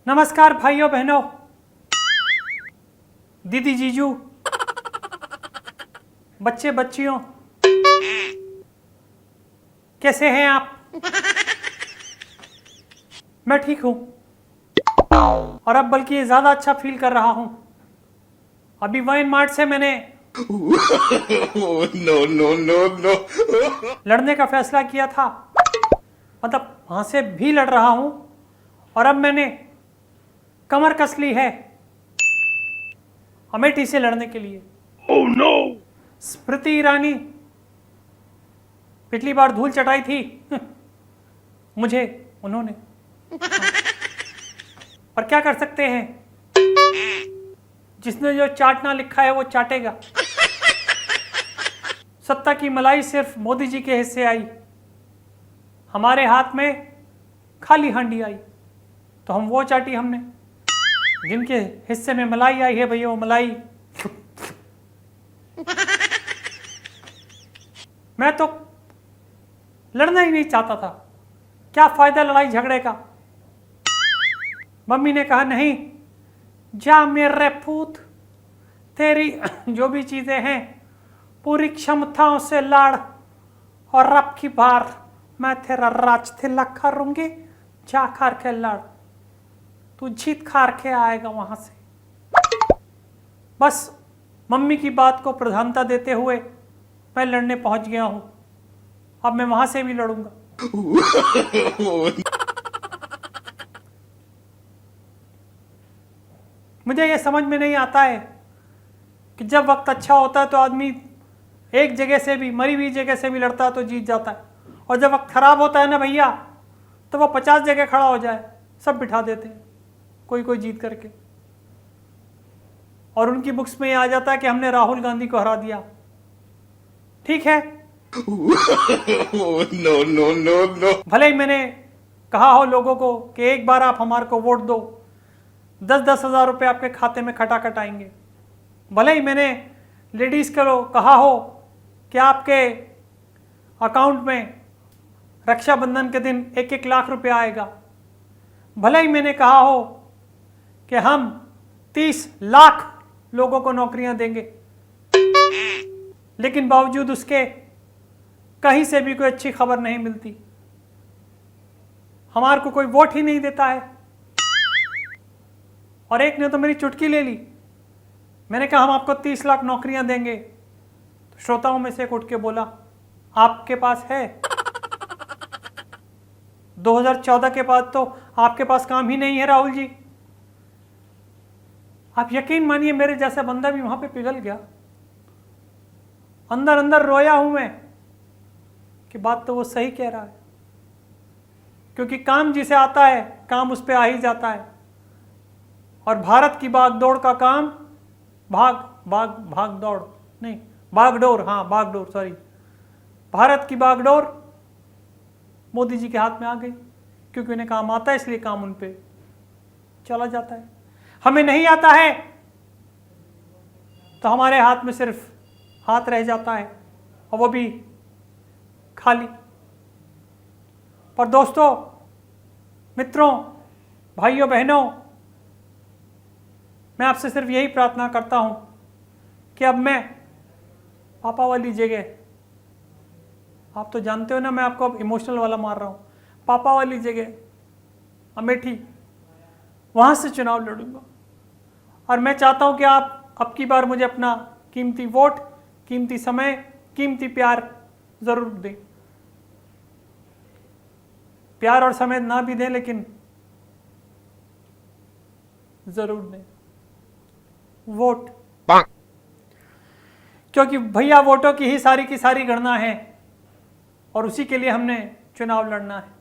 नमस्कार भाइयों बहनों, दीदी जीजू, बच्चे बच्चियों, कैसे हैं आप? मैं ठीक हूं और अब बल्कि ज्यादा अच्छा फील कर रहा हूं। अभी वाइन मार्ट से मैंने no. लड़ने का फैसला किया था, मतलब वहां से भी लड़ रहा हूं और अब मैंने कमर कस ली है अमेठी से लड़ने के लिए। Oh no! स्मृति ईरानी पिछली बार धूल चटाई थी मुझे उन्होंने, पर क्या कर सकते हैं, जिसने जो चाटना लिखा है वो चाटेगा। सत्ता की मलाई सिर्फ मोदी जी के हिस्से आई, हमारे हाथ में खाली हांडी आई, तो हम वो चाटी हमने। जिनके हिस्से में मलाई आई है भैया, वो मलाई मैं तो लड़ना ही नहीं चाहता था, क्या फायदा लड़ाई झगड़े का। मम्मी ने कहा नहीं, जा मेरे पूत, तेरी जो भी चीजें हैं पूरी क्षमताओं से लड़, और अब की बार मैं तेरा राज तिलक करूंगी, जा कर के लड़, तू जीत खार के आएगा वहां से। बस मम्मी की बात को प्रधानता देते हुए मैं लड़ने पहुंच गया हूं। अब मैं वहां से भी लड़ूंगा। मुझे ये समझ में नहीं आता है कि जब वक्त अच्छा होता है तो आदमी एक जगह से भी, मरी हुई जगह से भी लड़ता है तो जीत जाता है, और जब वक्त खराब होता है ना भैया, तो वो 50 जगह खड़ा हो जाए सब बिठा देते हैं कोई कोई जीत करके। और उनकी बुक्स में ये आ जाता है कि हमने राहुल गांधी को हरा दिया। ठीक है, No. भले ही मैंने कहा हो लोगों को कि एक बार आप हमारे को वोट दो, 10-10 हज़ार रुपये आपके खाते में खटाखट आएंगे। भले ही मैंने लेडीज़ को कहा हो कि आपके अकाउंट में रक्षाबंधन के दिन 1-1 लाख रुपए आएगा। भले ही मैंने कहा हो कि हम 30 लाख लोगों को नौकरियां देंगे, लेकिन बावजूद उसके कहीं से भी कोई अच्छी खबर नहीं मिलती, हमारे को कोई वोट ही नहीं देता है। और एक ने तो मेरी चुटकी ले ली, मैंने कहा हम आपको 30 लाख नौकरियां देंगे, तो श्रोताओं में से एक उठ के बोला, आपके पास है? 2014 के बाद तो आपके पास काम ही नहीं है राहुल जी। आप यकीन मानिए मेरे जैसा बंदा भी वहां पे पिघल गया, अंदर अंदर रोया हूं मैं कि बात तो वो सही कह रहा है, क्योंकि काम जिसे आता है काम उस पर आ ही जाता है। और भारत की बागडोर का काम, भागदौड़ नहीं, बागडोर, हाँ बागडोर, सॉरी, भारत की बागडोर मोदी जी के हाथ में आ गई, क्योंकि उन्हें काम आता है इसलिए काम उन पे चला जाता है। हमें नहीं आता है तो हमारे हाथ में सिर्फ हाथ रह जाता है, और वो भी खाली। पर दोस्तों, मित्रों, भाइयों बहनों, मैं आपसे सिर्फ यही प्रार्थना करता हूं कि अब मैं पापा वाली जगह, आप तो जानते हो ना मैं आपको अब इमोशनल वाला मार रहा हूं, पापा वाली जगह अमेठी, वहां से चुनाव लड़ूंगा। और मैं चाहता हूं कि आप अब की बार मुझे अपना कीमती वोट, कीमती समय, कीमती प्यार जरूर दें। प्यार और समय ना भी दें, लेकिन जरूर दें वोट, क्योंकि भैया वोटों की ही सारी की सारी गणना है और उसी के लिए हमने चुनाव लड़ना है।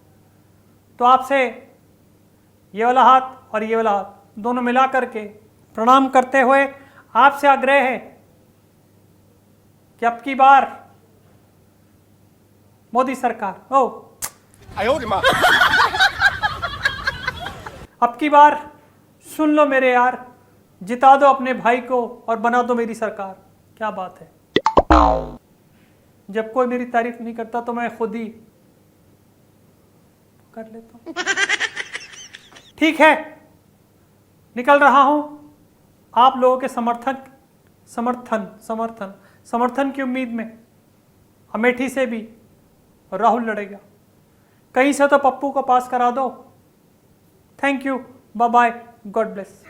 तो आपसे ये वाला हाथ और ये वाला हाथ दोनों मिला करके प्रणाम करते हुए आपसे आग्रह है कि अब की बार मोदी सरकार, अब की बार सुन लो मेरे यार, जिता दो अपने भाई को और बना दो मेरी सरकार। क्या बात है, जब कोई मेरी तारीफ नहीं करता तो मैं खुद ही कर लेता हूं। ठीक है, निकल रहा हूं आप लोगों के समर्थन की उम्मीद में। अमेठी से भी राहुल लड़ेगा, कहीं से तो पप्पू को पास करा दो। Thank you, bye bye, God bless.